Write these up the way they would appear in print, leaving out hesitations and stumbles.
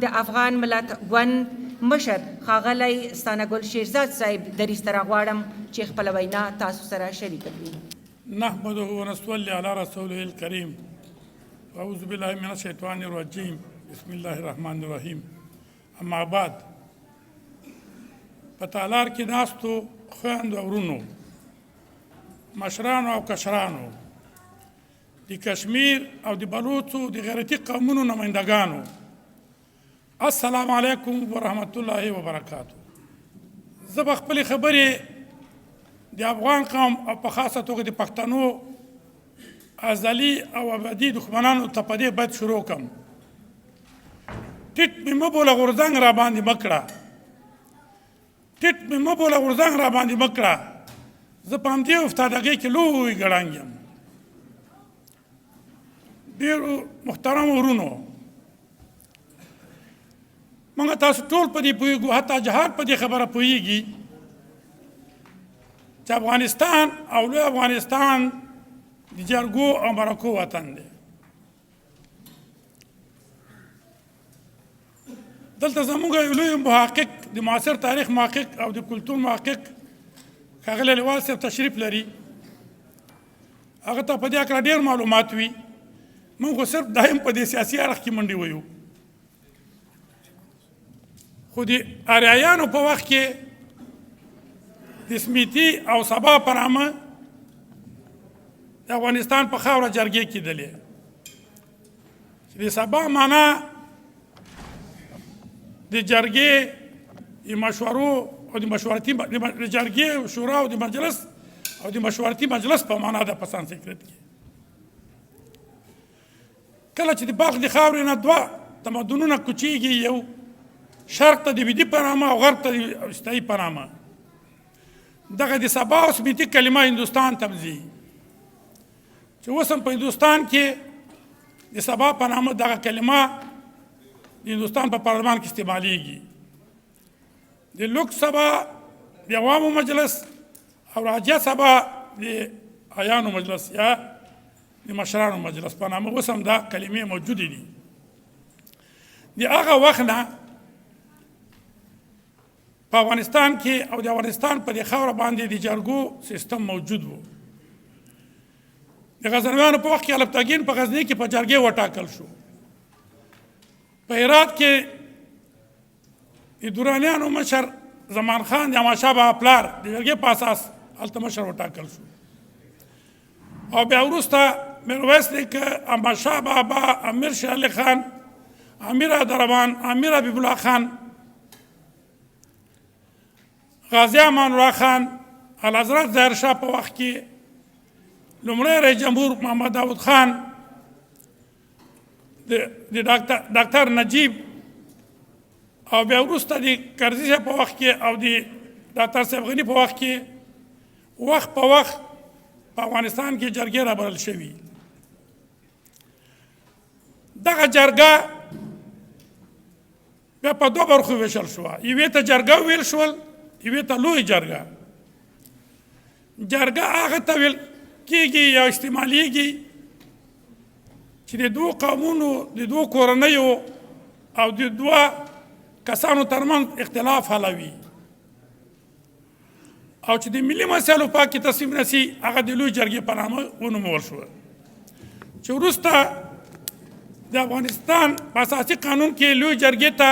د افغان ملت ګوند مشر ښاغلی ستانګل شیرزاد صاحب دریځ ته راغواړم چې خپله وینا تاسو سره شریکه کړي. نحمده ونصلي على رسوله الكريم واعوذ بالله من الشیطان الرجیم بسم الله الرحمن الرحیم. اما بعد، په تالار کې ناستو خویندو او ورونو، مشرانو او کشرانو، د کشمیر او د بلوچو د غیرتي قومونو نمایندګانو، السلام علیکم ورحمت الله وبرکاتو. زه به خپلې خبرې د افغان قوم او په خاصه توګه د پښتنو ازلي او ابدي دښمنانو ته په دې باید شروع کړم. ټیټ مې مه بوله غورځنګ را باندې مه کړه، ټیټ مې مه بوله غورځنګ را باندې مه کړه. زه په همدې افتادګۍ کې لوی ګړنګ یم. ډېرو محترمو ورونو، موږ تاسو ټول په دې پوهېږو، حتی جهاد په دې خبره پوهېږي چې افغانستان او لوی افغانستان د جرګو او مرکو وطن دی. دلته زموږ یو لوی محقق، د معاصر تاریخ محقق او د کلتور محقق ښاغلی لیوال صاحب تشریف لري. هغه ته په دې هکله ډېر معلومات وي. موږ خو صرف دایم په دې سیاسي اړخ کې منډې ویو، خو د اریایانو په وخت کې د سمیتي او سبا په نامه د افغانستان په خاوره جرګې کېدلې، چې د سبا معنا د جرګې د مشورو او د مشورتي د جرګې شورا او د مجلس او د مشورتي مجلس په معنا ده په سانسکریت کې. کله چې د باغ د خاورې نه دوه تمدنونه کوچېږي، یو شرق ته د بیدي په نامه او غرب ته د استایي په نامه، دغه د سبا او سمیتي کلمه هندوستان ته ځي، چې اوس هم په هندوستان کې د سبا په نامه دغه کلمه د هندوستان په پارلمان کې استعمالیږي. د لوک سبا د عوامو مجلس او راجیه سبا د عیانو مجلس یا د مشرانو مجلس په نامه اوس هم دا کلمې موجودې دي. د هغه وخت نه په افغانستان کې او د افغانستان په دې خاوره باندې د جرګو سیستم موجود و. د غزنویانو په وخت کې الپتاګین په غزني کې په جرګې وټاکل شو. په هرات کې د درانیانو مشر زمان خان د احمدشاه بابا پلار د جرګې په اساس هلته مشر وټاکل شو، او بیا وروسته میرویس نیکه، احمدشاه بابا، امیر شیر علي خان، امیر حیدربان، امیر حبیب الله خان، غازی امان الله خان، الحضرت ظاهر شاه په وخت کې لومړی رئیس جمهور محمد داود خان، د ډاکټر نجیب، او بیا وروسته د کرزي صاحب په وخت کې او د ډاکټر صاحب غني په وخت کې وخت په وخت په افغانستان کې جرګې رابلل شوي. دغه جرګه بیا په دوه برخو ویشل شوه. یوې ته جرګه ویل شول، یوې ته لوی جرګه. جرګه هغه ته ویل کېږي یا استعمالیږي چې د دوو قومونو، د دوو کورنیو او د دوه کسانو ترمنځ اختلاف حلوي، او چې د ملي مسایلو په کې تصمیم نیسي، هغه د لوی جرګې په نامه ونومول شوه. چې وروسته د افغانستان په اساسي قانون کې لوی جرګې ته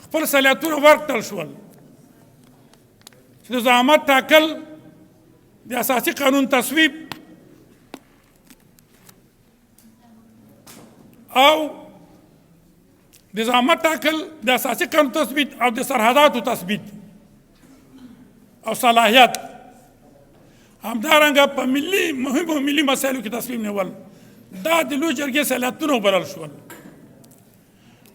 خپل صلاحیتونه ورکړل شول، چې د زعامت ټاکل، د اساسي قانون تصویب او د زعامت ټاکل، د اساسي قانون تثبیت او د سرحداتو تثبیت او صلاحیت، همدارنګه په مهمو ملي مسایلو کې تصمیم نیول، دا د لوی جرګې صلاحیتونه وبلل شول.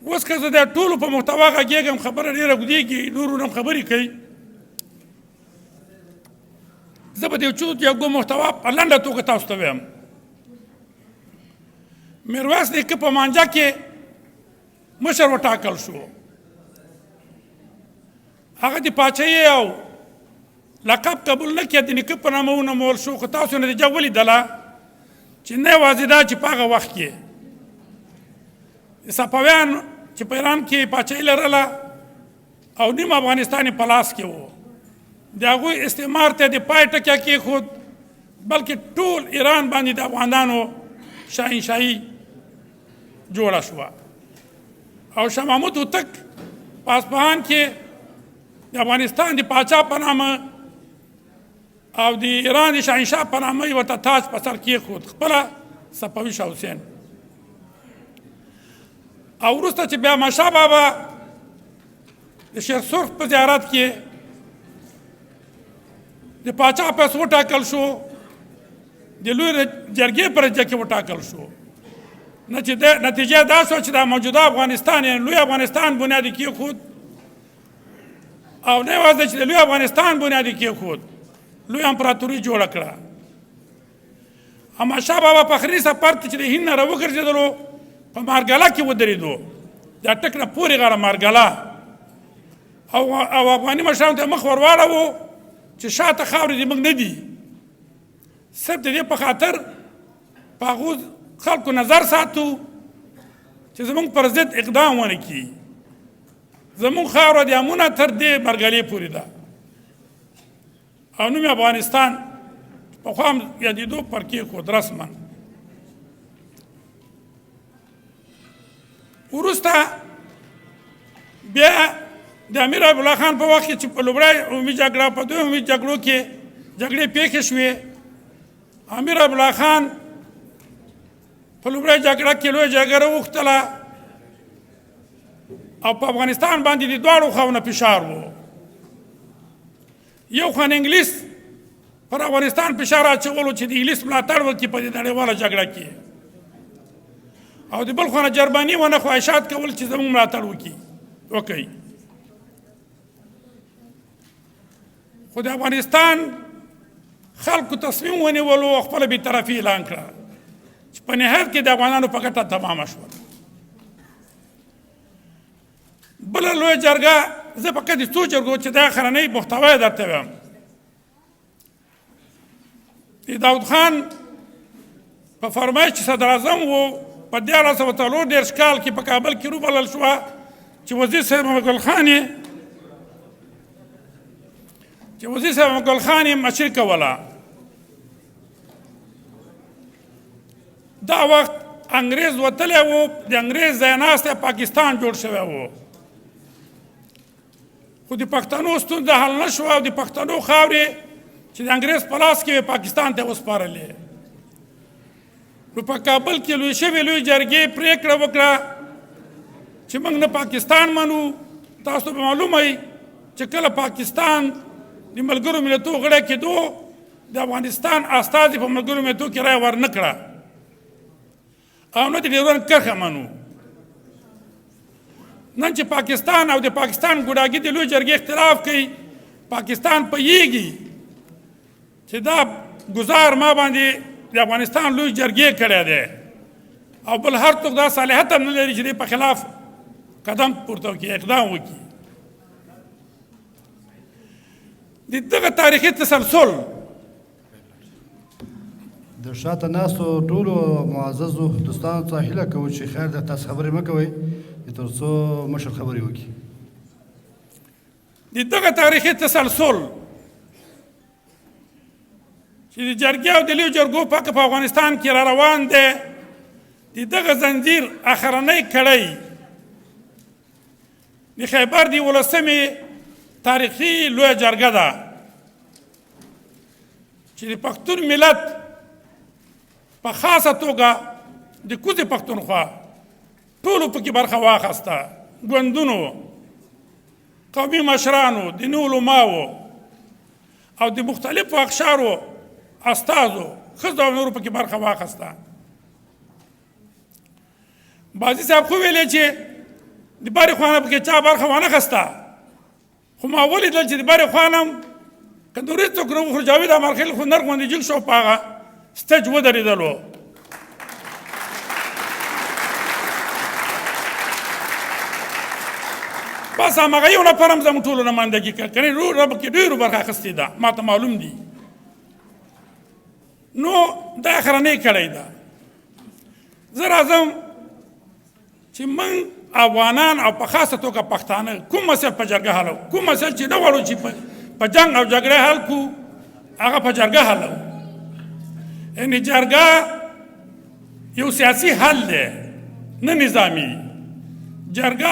اوس که زه د ټولو په محتوا غږېږم، خبره ډېره اوږدېږي، نورو هم خبرې کوي، زه به د یو محتوا په لنډه توګه تاسو ته وایم. میرویس نیکه په مانجه کې مشر وټاکل شو. هغه د پاچاهۍ او لقب قبول نه کړ، د نیکه په نامه ونومول شو. خو تاسو نتیجه ولیدله چې نه یوازې دا چې په هغه وخت کې د صفویان چې په ایران کې پاچاهي لرله او نیم افغانستان یې په لاس کې و د هغوی استعمار ته د پای ټکی کېښود بلکې ټول ایران باندې د افغانانو شاهنشاهي جوړه شوه او شاه محمود هوتک په اصفهان کې د افغانستان د پاچا په نامه او د ایران د شاهنشاه په نامه یې ورته تاج په سر کېښود خپله صفوي شاه حسین او وروسته چې بیا احمدشاه بابا د شیخ سرخ په زیارت کې د پاچا پس وټاکل شو د لوی جرګې په رجه کې وټاکل شو نتیجه دا شوه چې دا موجوده افغانستان یعنې لوی افغانستان بنیاد یې کېښود او نه یوازې چې د لوی افغانستان بنیاد یې کېښود لوی امپراتوري جوړه کړه احمدشاه بابا په آخري سفر ته چې د هند نه راوګرځېدلو په مارګله کې ودرېدو دا ټک نه پورې غاړه مارګله او افغاني مشرانو ته مخ ور واړوو چې شاته خاورې د موږ نه دي صرف د دې په خاطر په هغو خلکو نظر ساتو چې زموږ پر ضد اقدام ونه کړي زموږ خاوره د امونه تر دې مرګلې پورې ده او نوم افغانستان پخوا هم یادېدو پر کېښود رسما وروسته بیا د امیر حبیب الله خان په وخت کې چې په لومړی عمومي جګړه په دوی عمومي جګړو کې جګړې پیښې شوې امیر حبیب الله خان په لومړۍ جګړه کې لویه جګړه وغوښتله او په افغانستان باندې د دواړو خواوو نه فشار و یو خوا انګلیس پر افغانستان فشار اچولو چې د انګلیس ملاتړ وکړي په دې نړیواله جګړه کې او د بل خوا نه جرمني ونه خواهشات کول چې زموږ ملاتړ وکړي خو د افغانستان خلکو تصمیم ونیولو او خپله بېطرفي اعلان کړه چې په نهایت کې د افغانانو په ګټه تمامه شوه بله لویه جرګه زه فقط د څو جرګو چې دا اخرنۍ محتوا یې درته وایم د داود خان په فرمایش چې صدر اعظم و په 1943 کال کې په کابل کې روبلل شوه چې وزیر صاحب محمد خان یې مشري کوله دا وخت انګریز وتلی و د انګریز ځای ناستی پاکستان جوړ شوی و خو د پښتنو ستونزه حل نه شوه او د پښتنو خاورې چې د انګریز په لاس کې وې پاکستان ته وسپارلې نو په کابل کې لوی شوې لوی جرګې پرېکړه وکړه چې موږ نه پاکستان منو تاسو به معلومه وي چې کله پاکستان د ملګرو ملتونو غړی کېدو د افغانستان استازي په ملګرو ملتونو کې رایه ورنه کړه او نه د ډیورنډ کرښه منو نن چې پاکستان او د پاکستان ګوډاګي د لوی جرګې اختلاف کوي پاکستان پوهیږي چې دا ګزار ما باندې د افغانستان لوی جرګې کړی دی او بل هر څوک دا صلاحیت هم نه لري چې د په خلاف قدم پورته وکړي اقدام وکړي د دغه تاریخي تسلسل د شاته ناستو ټولو معززو دوستانو ته هیله کوو چې خیر ده تاسو خبرې مه کوئ تر څو مشر خبرې وکړي د دغه تاریخي تسلسل چې د جرګې او د لویو جرګو په افغانستان کې را روان دی د دغه زنځیر اخرنۍ کړۍ د خیبر د 11مې تاریخي لویه جرګه ده چې د پښتون ملت په خاصه توګه د کوزې پښتونخوا ټولو پکې برخه واخیسته ګوندونو قومي مشرانو دیني علماو او د مختلفو اقشارو استازو ښځو او نورو پکې برخه واخیسته بعضي صاحب خو ویلې چې د بارې خوا نه پکې چا برخه وانخیسته خو ما ولیدل چې د بارې خوا نه که نورې څوک راوخورو جاوید امرخیل خو نرخ باندې جل شو په هغه سټیج ودرېدلو بس هماغه یو نفر هم زموږ ټولو نمایندګي کوي کنې پکې ډېرو برخه اخیستې ده ما ته معلوم دي نو دا اخرنۍ کړۍ ده زه راځم چې موږ افغانان او په خاصه توګه پښتانه کوم مسایل په جرګه حلو کوم مسایل چې نه غواړو چې په جنګ او جګړه حل کو هغه په جرګه حلو یعنی جرګه یو سیاسي حل دی نه نظامي جرګه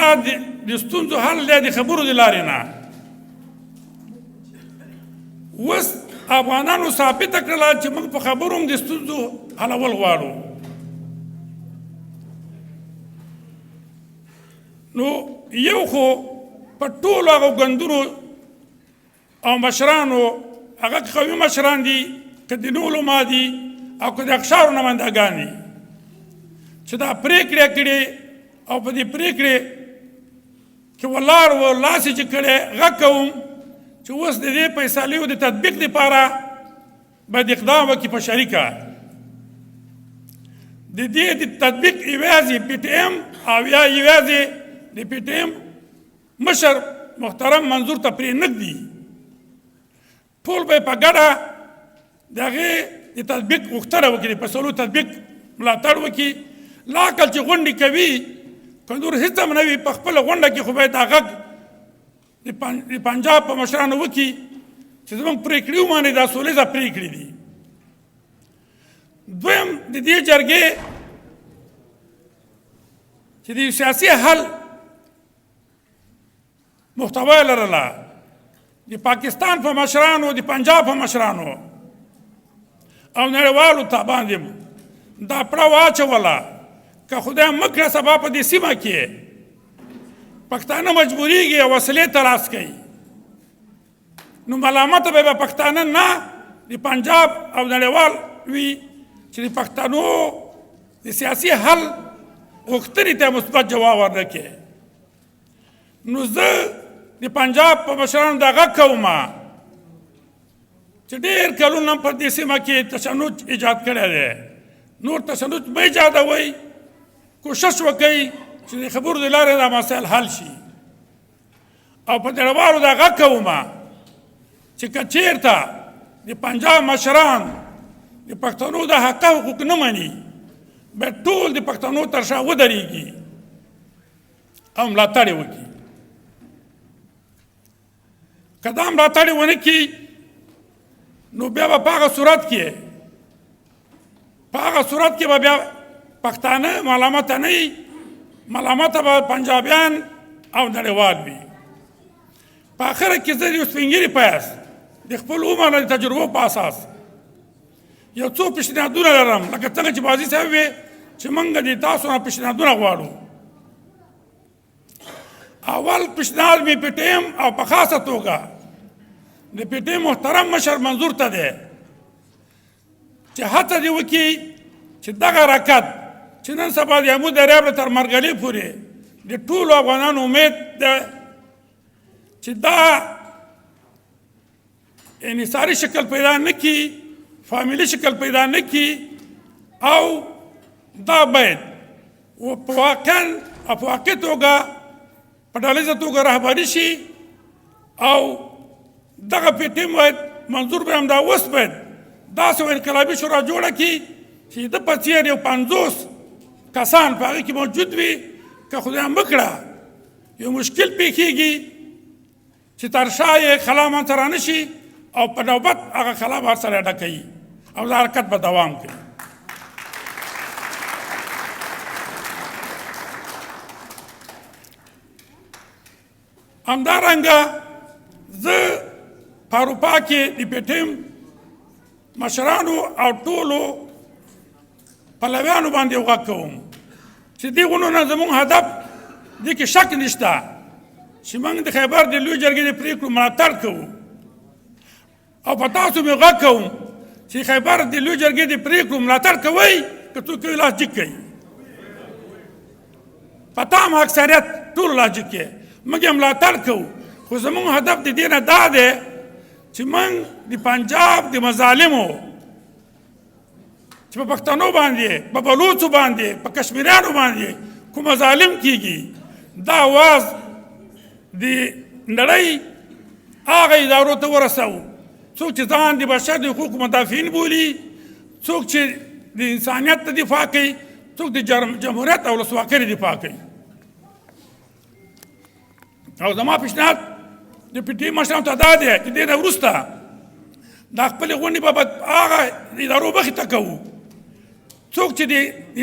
د ستونزو حل دی د خبرو د لارې نه اوس افغانانو ثابته کړله چې موږ په خبرو هم د ستونزو حلول غواړو نو یو خو په ټولو هغو ګوندونو او مشرانو هغه قوي مشران دي که د نو علما دي او که د اقشارو نمایندګان دي چې دا پرېکړې کړې او په دې پرېکړې کې ولاړ و لاس یې چې کړی غږ کوم چې اوس د دې فیصلو د تطبیق لپاره باید اقدام وکړي په شریکه د دې د تطبیق یوازې پی ټي ایم او یا یوازې د پی ټي ایم مشر محترم منظور ته پرې نږدي ټول به په ګډه د هغې د تطبیق غوښتنه وکړي د فیصلو تطبیق ملاتړ وکړي لا عقل چې غونډې کوي که نور هېڅ هم نه وي په خپله غونډه کې خو باید دا غږ د پنجاب په مشرانو وکړي چې زموږ پرېکړې وماني دا سولیزه پرېکړې دي دویم د دې جرګې چې د سیاسي حل محتوا یې لرله د پاکستان په مشرانو د پنجاب په مشرانو او نړیوالو ته باندې دا پړه واچوله که خدای مه کړه سبا په دې سیمه کې پښتانه مجبوریږي او وسلې ته لاس کوي نو ملامته به پښتانه نه د پنجاب او نړیوال وي چې د پښتنو د سیاسي حل غوښتنې ته مثبت جواب ورنکړي نو زه د پنجاب په مشرانو دا غږ کوم چې ډېر کلونه په دې سیمه کې تشنج ایجاد کړی دی نور تشنج مه ایجادوئ کوشش وکړئ چې د خبرو د لارې دا مسایل حل شي او په نړیوالو دا غږ کوم چې که چېرته د پنجاب مشران د پښتنو د حق حقوق نه مني باید ټول د پښتنو تر شا ودرېږي او ملاتړ یې وکړي که دا ملاتړ یې ونه کړي نو بیا به په هغه صورت کې به بیا پښتانه ملامته نه وي ملامته به پنجابیان او نړیوال وي په آخره کې زه د یو سپین ږیري په حیث د خپل عمر د تجربو په اساس یو څو پیشنهادونه لرم لکه څنګه چې بازي صاحب وی چې موږ د تاسو نه پیشنهادونه غواړو اول پیشنهاد مې پی ټي ایم او په خاصه توګه د پی ټي ایم محترم مشر منظور ته دی چې هڅه دې وکړي چې دغه حرکت چې نن سبا د امو دریاب تر مرګلې پورې د ټولو افغانانو امید ده چې دا انحصاري شکل پیدا نه کړي فامیلي شکل پیدا نه کړي او دا باید په واقع توګه په ډالیزه توګه رهبري شي او دغه پی ټي ایم باید منظور به همدا اوس باید داسې انقلابي شورا جوړه کړي چې د په څېر یو 50 کسان په هغې کې موجود وي که خدای مکړه یو مشکل پیښیږي چې تر شا یې خلا منځته رانه شي او په نوبت هغه خلا به هر سړی ډکوي او دا حرکت به دوام کوي همدارنګه زه په اروپا کې د پی ټي ایم مشرانو او ټولو پلویانو باندې غږ کوم چې دې غونډو نه زموږ هدف دې کې شک نشته چې موږ د خیبر د لوی جرګې د پرېکړو ملاتړ کوو او په تاسو مې غږ کوم چې خیبر د لوی جرګې د پرېکړو ملاتړ کوئ که څوک کوي لاس جګ کوي په تام اکثریت ټول لاس جګ کوي موږ یې ملاتړ کوو خو زموږ هدف د دې نه دا دی چې موږ د پنجاب د مظالمو چې په پښتنو باندې په بلوڅو باندې په کشمیریانو باندې کوم مظالم کیږي دا आवाज د نړۍ هغه ادارو ته ورسوو څوک چې ځان د بشر د حقوقو مدافعین بولي څوک چې د انسانیت ته دفاع کوي څوک د جمهوریت او ولسواکۍ دفاع کوي او زما پیشنهاد د پی ټي مشرانو ته دا دی چې دې نه وروسته دا خپلې غونډې بابت هغه ادارو مخې ته کوو څوک چې د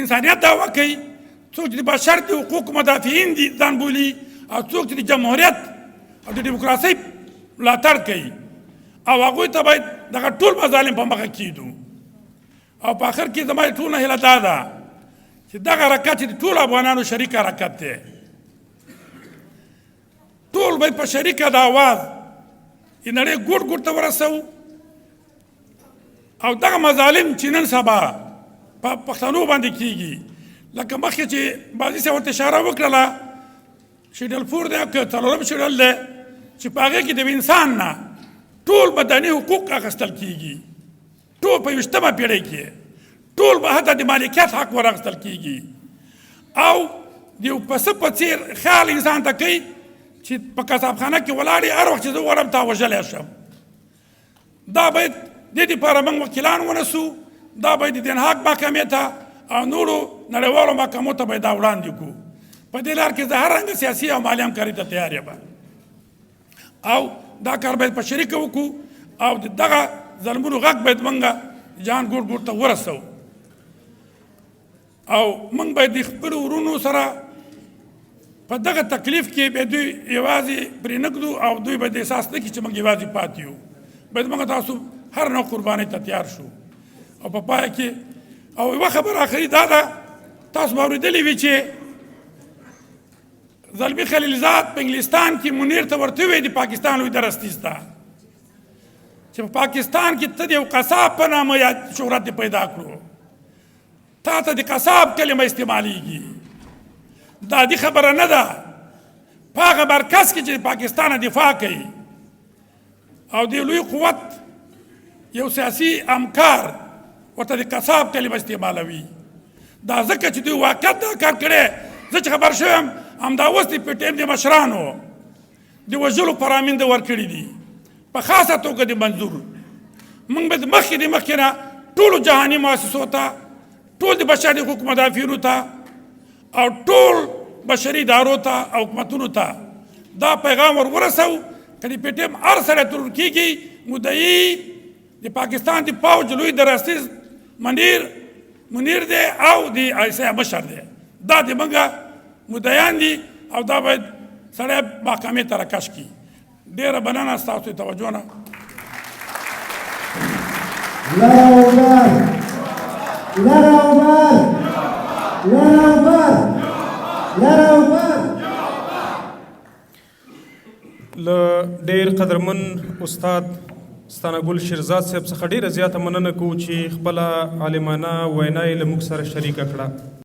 انسانیت دعوه کوي څوک چې د بشر د حقوقو مدافعین دي ځان بولي او څوک چې د جمهوریت او د ډیموکراسۍ ملاتړ کوي او هغوی ته باید دغه ټول مظالم په مخه کیږدو او په آخر کې زما د ټول نه هیله دا ده چې دغه حرکت چې د ټولو افغانانو شریک حرکت دی ټول باید په شریکه د آواز د نړۍ ګوټ ګوټ ته ورسوو او دغه مظالم چې نن سبا په پښتنو باندې کیږي لکه مخکې چې بعضي صاحب ورته اشاره وکړله شیډل فور دی که څلورم شیډل دی چې په هغې کې د انسان نه ټول مدني حقوق اخیستل کیږي ټول په 21مه پېړۍ کې ټول به حتی د مالکیت حق ور اخیستل کیږي او د یو پسه په څېر خیال انسان ته کوي چې په کتابخانه کې ولاړ هر وخت چې زه غواړم تا وژلی شم دا باید دې دپاره موږ وکیلان ونیسو دا باید د دنهاک محکمې ته او نورو نړیوالو محکمو ته باید دا وړاندې کړو په دې لار کې زه هر رنګه سیاسي او مالي همکاري ته تیار یم او دا کار باید په شریکه وکړو او دغه ظلمونو غږ باید موږ جهان ګوټ ګوټ ته ورسوو او موږ باید د خپلو ورونو سره په دغه تکلیف کې به دوی یوازې پرې نه کړو او دوی به د احساس نه کړي چې موږ یوازې پاتې یو باید موږ تاسو هر نوع قربانۍ ته تیار شو او په پای کې او یوه خبره آخري دا ده تاسو به اورېدلې وي چې زلمي خلیلزاد په انګلستان کې منیر ته ورته ووایي د پاکستان لوی درستیز ته چې په پاکستان کې ته د یو قصاب په نامه یا شهرت دې پیدا کړو تا ته د قصاب کلمه استعمالیږي دا دی خبره نه ده په هغه مرکز کې چې د پاکستان دفاع کوي او د لوی قوت یو سیاسي همکار ورته د قصاب کلمه استعمالوي دا ځکه چې دوی واقعیت دا کار کړی زه چې خبر شویم همدا اوس د پی ټي ایم د مشرانو د وژلو پرامنده ورکړي دي په خاصه توګه د منظور موږ باید مخکې نه ټولو جهاني مؤسسو ته ټول د بشري حقوقو مدافعینو ته او ټول بشري ادارو ته او حکومتونو ته دا پیغام ورسوو که د پی ټي ایم هر سړی ترور کېږي مدعي د پاکستان د پوځ لوی درستیز منیر دی او د آیسیا مشر دی دا د موږ مدعیان دي او دا باید سړی محکمې ته راکش کړي ډېره مننه ستاسو د توجه نه له ډېر قدرمن استاد ستانګل شیرزاد صاحب څخه ډېره زیاته مننه کوو چې خپله عالمانه وینا یې له موږ سره شریکه کړه